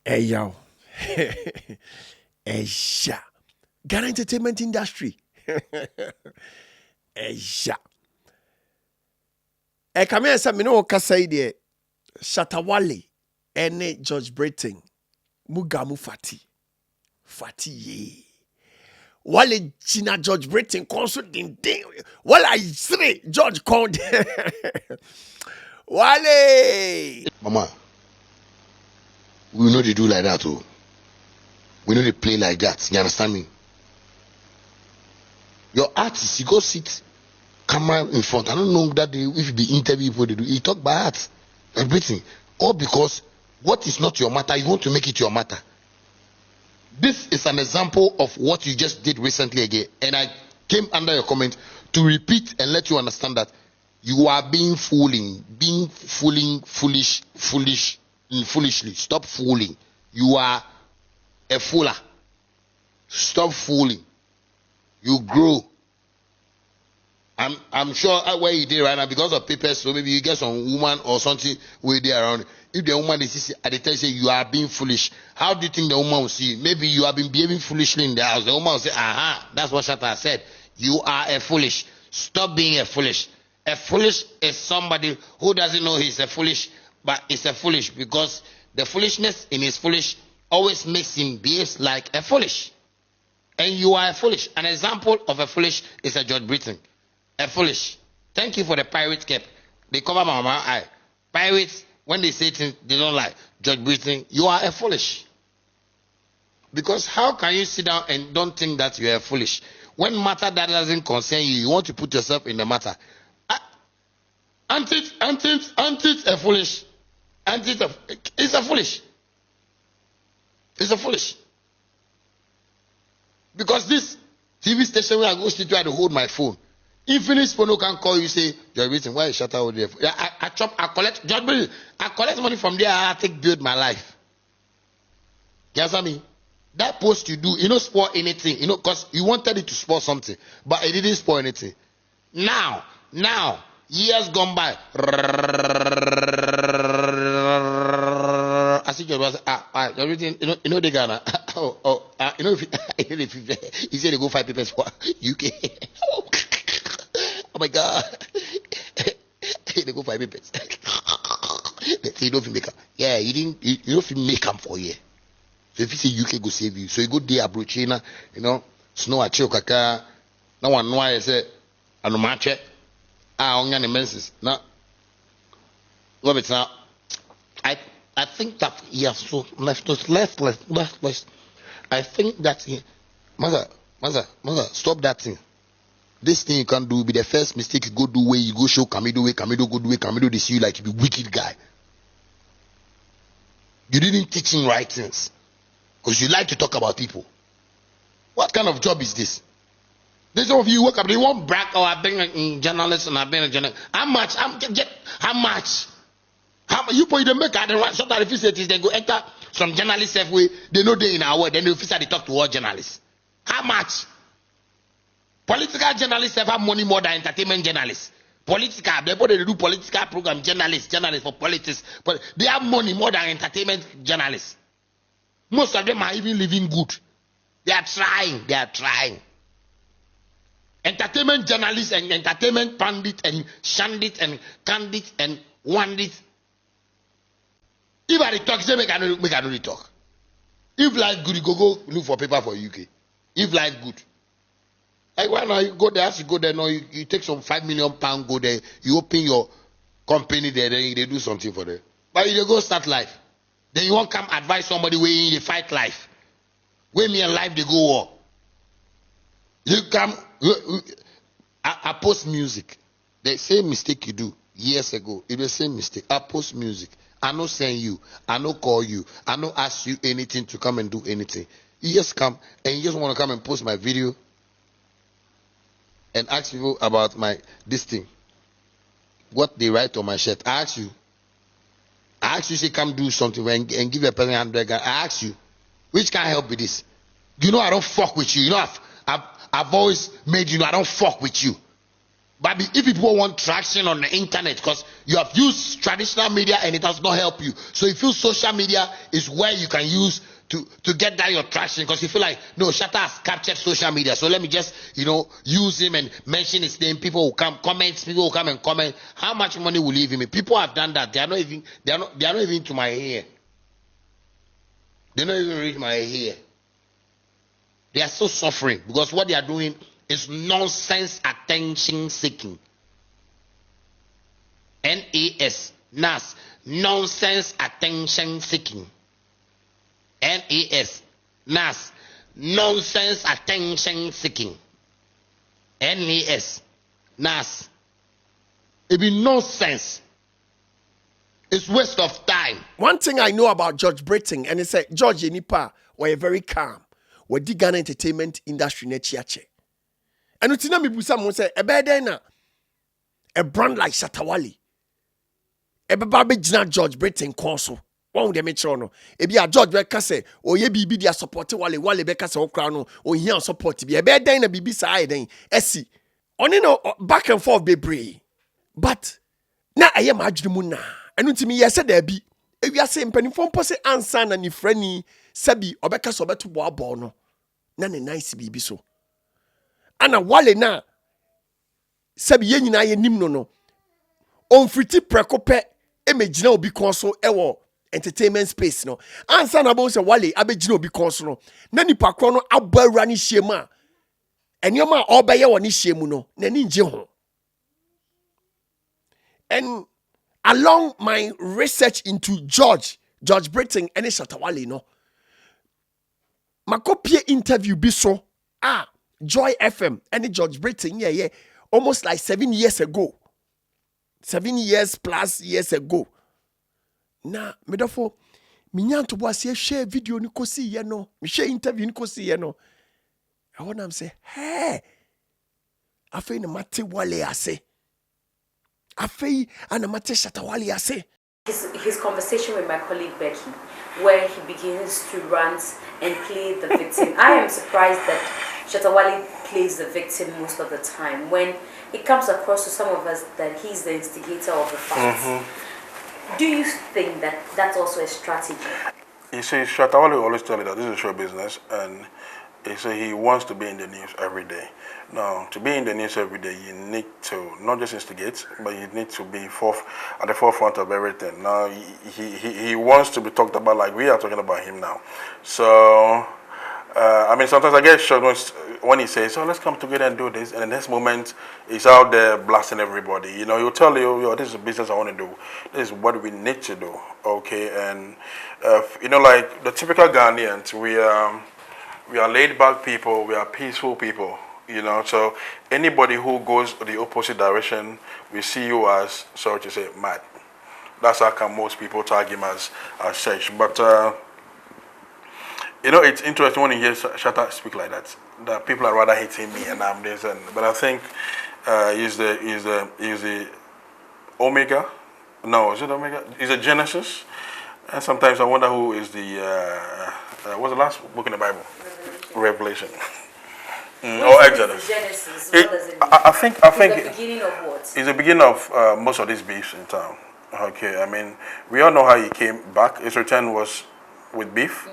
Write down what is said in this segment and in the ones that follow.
Hey yo. Hey yeah. Ghana entertainment industry. Hey yeah. Hey, come here, say me no kasa yi de Shattawale ene George Britton mugamu fati. Fati ye. Wale China George Britton konso din. Wala isre George Conde. Wale. Mama, we know they do like that, oh. We know they play like that. You understand me? Your artist, you go sit camera in front. I don't know that if you be interview people, they do. You talk by heart, everything. All because what is not your matter, you want to make it your matter. This is an example of what you just did recently again. And I came under your comment to repeat and let you understand that you are being foolishly. Stop fooling. You are a fooler. Stop fooling. You grow. I'm sure where you did right now because of papers, so maybe you get some woman or something where they around. If the woman is at the time say you are being foolish, how do you think the woman will see you? Maybe you have been behaving foolishly in the house. The woman will say, aha, that's what Shatta said. You are a foolish. Stop being a foolish. A foolish is somebody who doesn't know he's a foolish, but is a foolish because the foolishness in his foolish always makes him behave like a foolish. And you are a foolish. An example of a foolish is a George Britton. A foolish. Thank you for the pirate cap. They cover my mama eye. Pirates, when they say things, they don't like. George Britton, you are a foolish. Because how can you sit down and don't think that you are foolish? When matter that doesn't concern you, you want to put yourself in the matter. Aren't it a foolish? It's a foolish. It's a foolish. Because this TV station where I go sit, I hold my phone. Infinite phone can call you, say, George Britton, why is Shatta over there? I collect, George Britton, I collect money from there, I take build my life. You understand me? That post you do, you don't spoil anything, you know, because you wanted it to spoil something, but it didn't spoil anything. Now, years gone by, I see George Britton, you know the Ghana, you know, if he said they go 5 papers for UK. Oh my God. They go 5 papers. They say you don't make them. Yeah, you don't make them for you. So if you say UK go save you, so you go there abroad China, you know, snow a chill kaka. Now one know I say ano match. On your menses. Now love it now. I think that yes, so left. I think that mother, stop that thing. This thing you can't do be the first mistake you go do where you go show Kamido way, Kamido go do way, Kamido they see you like you be wicked guy. You didn't teach him right things. Because you like to talk about people. What kind of job is this? There's some of you wake up, they won't brag, oh, I've been a journalist and I've been a journalist. How much? How much? You put the make and sometimes if you say it is they go enter some journalists way, they know they in our word, then they officially talk to all journalists. How much? Political journalists have money more than entertainment journalists. Political, they do political program, journalists for politics, but they have money more than entertainment journalists. Most of them are even living good. They are trying. Entertainment journalists and entertainment pundit and shandit and candid and wandit. If I talk, say make I know talk. If life good, you go look for paper for UK. If life good. Like why not you go there, as you go there, no, you take some £5 million, go there, you open your company there, then they do something for them. But you go start life. Then you won't come advise somebody where you fight life. Where me and life they go war. You come I post music. The same mistake you do years ago. It's the same mistake. I post music. I no send you. I no call you. I no ask you anything to come and do anything. You just come and you just want to come and post my video and ask people about this thing. What they write on my shirt. I ask you, say come do something and give a person 100. I ask you, which can help with this? You know I don't fuck with you. You know I've always made you know I don't fuck with you. But if people want traction on the internet, because you have used traditional media and it has not helped you, so you feel social media is where you can use to get that your traction, because you feel like, no, Shatta has captured social media, so let me just use him and mention his name. People will come comment, people will come and comment. How much money will leave him? People have done that. They are not even to my ear. They don't even reach my ear. They are still suffering because what they are doing is nonsense attention seeking. NAS, NAS, nonsense attention seeking. NAS, NAS, nonsense attention seeking. NAS, NAS. It be nonsense. It's waste of time. One thing I know about George Britton, and it's George Nipa were very calm. We di Ghana entertainment industry ne chiache. And utina mi busa mo say na a brand like Shattawale. Ebeba be jina George Britton konso. One de me no. Ebi a George Beka say oye bibi dia support wale beka say okra no ohia support bi. Ebeden na bibi sa ayen. Esi. Oni no back and forth bebree. But na aye ma adwene mu na. Enu ntimi yese da bi. Ewiase mpanimfo mpo se ansa na ni frani sabi obeka so beto bo abo no. Na ne nice bibi so. Ana wale na sabi ye nyina ye nim no. Onfriti prekope emegina obi konso ewo entertainment space no. Ansa na bo se wale abegina obi konso no. Na nipa kro no abawura ni hyemu a enyoma obeye wo ni hyemu no. Na ni nje ho. And along my research into George Britton and Shattawale no. Makopie interview bi so Joy FM and George Britton yeah almost like 7 years ago. 7 years plus years ago. Na medofo minyanto bo ase share video ni kosi ye no. Me share interview ni kosi ye no. I want am say, "Hey, afei na mate wale ase. Afei ana mate Shattawale ase." His conversation with my colleague Becky, where he begins to rant and play the victim. I am surprised that Shattawale plays the victim most of the time, when it comes across to some of us that he's the instigator of the fight. Mm-hmm. Do you think that that's also a strategy? You see, Shattawale always tell me that this is show business, and he wants to be in the news every day. Now, to be in the news every day, you need to not just instigate, but you need to be at the forefront of everything. Now, he wants to be talked about like we are talking about him now. So, I mean, sometimes I get shocked when he says, "Oh, let's come together and do this," and the next moment, he's out there blasting everybody. He'll tell you, "This is a business I want to do. This is what we need to do." Okay, and like the typical Ghanaians, we are laid-back people. We are peaceful people. So anybody who goes the opposite direction, we see you as, sorry to say, mad. That's how come most people tag him as such. But it's interesting when you hear Shatta speak like that. That people are rather hating me and I'm this, but I think he's the Omega. No, is it Omega? He's a Genesis. And sometimes I wonder who is the what's the last book in the Bible? Revelation. Or Exodus. Genesis. I think the beginning of what? It's the beginning of most of these beefs in town. Okay, I mean, we all know how he came back. His return was with beef,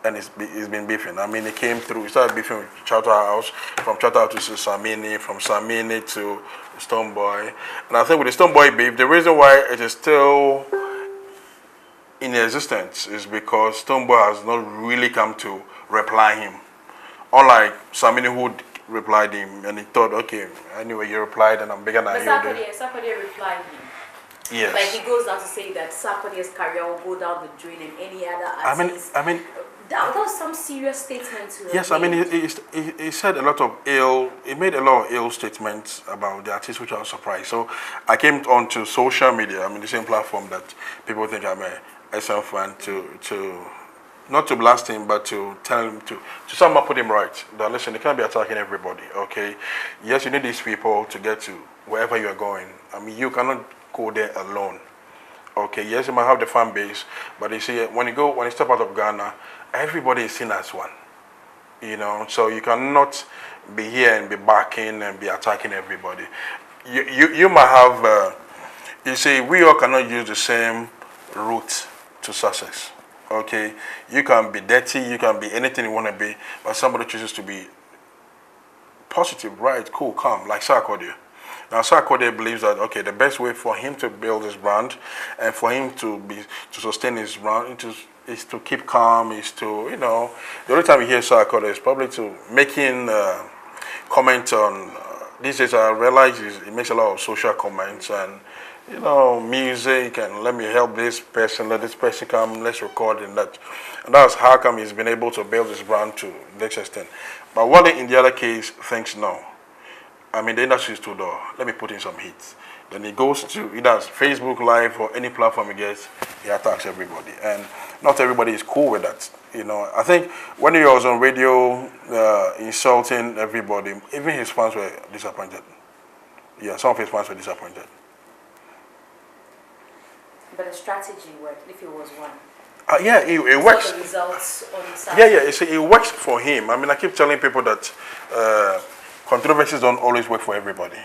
and he's been beefing. I mean, he came through. He started beefing with Shatta House, from Shatta House to Samini, from Samini to Stonebwoy. And I think with the Stonebwoy beef, the reason why it is still in existence is because Stonebwoy has not really come to reply him. Unlike Samini who replied him, and he thought, okay, anyway, you replied, and I'm bigger than you. But Sarkodie replied him. Yes. Like he goes on to say that Sarkodie's career will go down the drain, and any other artist. I mean, that was some serious statements. Yes, I mean, he said a lot of he made a lot of ill statements about the artist, which I was surprised. So I came onto social media, I mean, the same platform that people think I'm a SM fan, to not to blast him, but to tell him to somehow put him right. That listen, you can't be attacking everybody, okay? Yes, you need these people to get to wherever you are going. I mean, you cannot go there alone, okay? Yes, you might have the fan base, but you see, when you step out of Ghana, everybody is seen as one, So you cannot be here and be backing and be attacking everybody. you might have. You see, we all cannot use the same route to success. Okay, you can be dirty, you can be anything you want to be, but somebody chooses to be positive, right, cool, calm, like Sarkodie. Now, Sarkodie believes that okay, the best way for him to build his brand and for him to sustain his brand is to keep calm, is to the only time you hear Sarkodie is probably to making comment on. These days, I realize he makes a lot of social comments and music and let me help this person, let this person come, let's record and that. And that's how come he's been able to build his brand to this extent. But Wale in the other case thinks no. I mean, the industry is too dull. Let me put in some hits. Then he goes to either Facebook Live or any platform he gets, he attacks everybody. And not everybody is cool with that. I think when he was on radio insulting everybody, even his fans were disappointed. Yeah, some of his fans were disappointed. But the strategy worked if it was one. Yeah, it works. The results on Saturday. Yeah. It works for him. I mean, I keep telling people that controversies don't always work for everybody.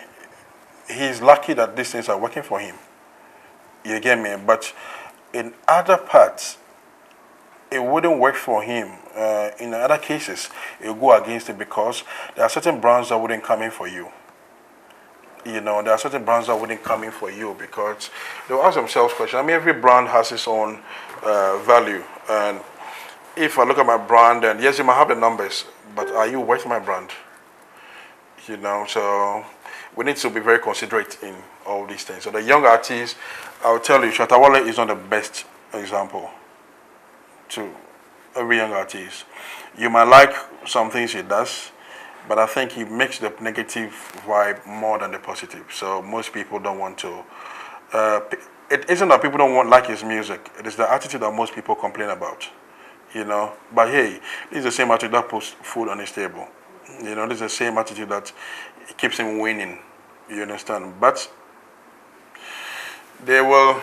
He's lucky that these things are working for him. You get me? But in other parts, it wouldn't work for him. In other cases, it will go against it because there are certain brands that wouldn't come in for you. There are certain brands that wouldn't come in for you because they'll ask themselves questions. I mean, every brand has its own value. And if I look at my brand, and yes, you might have the numbers, but are you worth my brand? So we need to be very considerate in all these things. So the young artists, I'll tell you, Shattawale is not the best example to every young artist. You might like some things he does, but I think he makes the negative vibe more than the positive. So most people don't want to. It isn't that people don't like his music. It is the attitude that most people complain about. But hey, this is the same attitude that puts food on his table. This is the same attitude that keeps him winning. You understand? But they will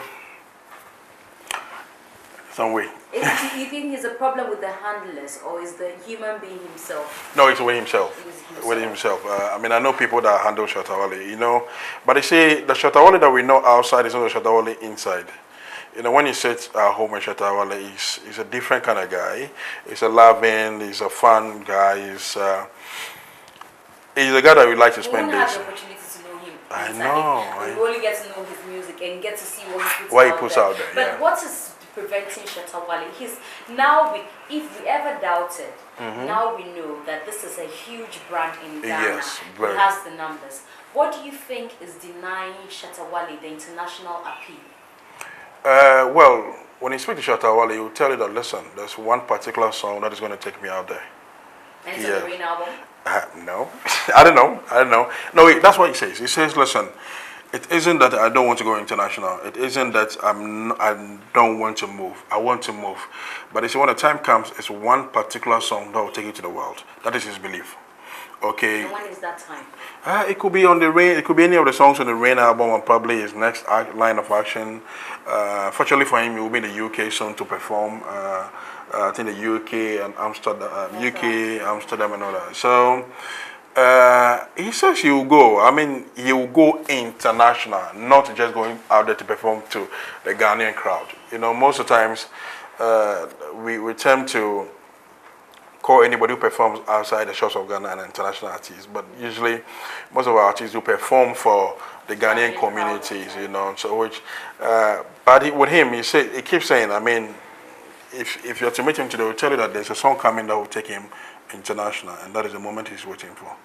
some way. Do you think it's a problem with the handlers or is the human being himself? No, it's with himself. With himself. I mean, I know people that handle Shattawale, but they say the Shattawale that we know outside is not the Shattawale inside. When he sits at home with Shattawale, he's a different kind of guy. He's a loving, he's a fun guy. He's a guy that we like to spend days. We have the opportunity to know him. I know. We only get to know his music and get to see what he puts out there. But what is preventing Shattawale? If we ever doubted, now we know that this is a huge brand in Ghana. Yes, very. It has the numbers. What do you think is denying Shattawale the international appeal? Well, when you speak to Shattawale, he will tell you that, listen, there's one particular song that is going to take me out there. And it's a rain album? No. I don't know. No, wait, that's what he says. He says, listen, it isn't that I don't want to go international. It isn't that I don't want to move. I want to move. But he said when the time comes, it's one particular song that will take you to the world. That is his belief. Okay. And when is that time? It could be on the Rain. It could be any of the songs on the Rain album, or probably his next line of action. Fortunately for him, he will be in the UK soon to perform. I think the UK and Amsterdam, and all that. So he says he will go. I mean, he will go international, not just going out there to perform to the Ghanaian crowd. Most of the times we tend to call anybody who performs outside the shores of Ghana an international artist, but usually most of our artists do perform for the Ghanaian communities, So which, but with him, he keeps saying, I mean, if you're to meet him today, he'll tell you that there's a song coming that will take him international, and that is the moment he's waiting for.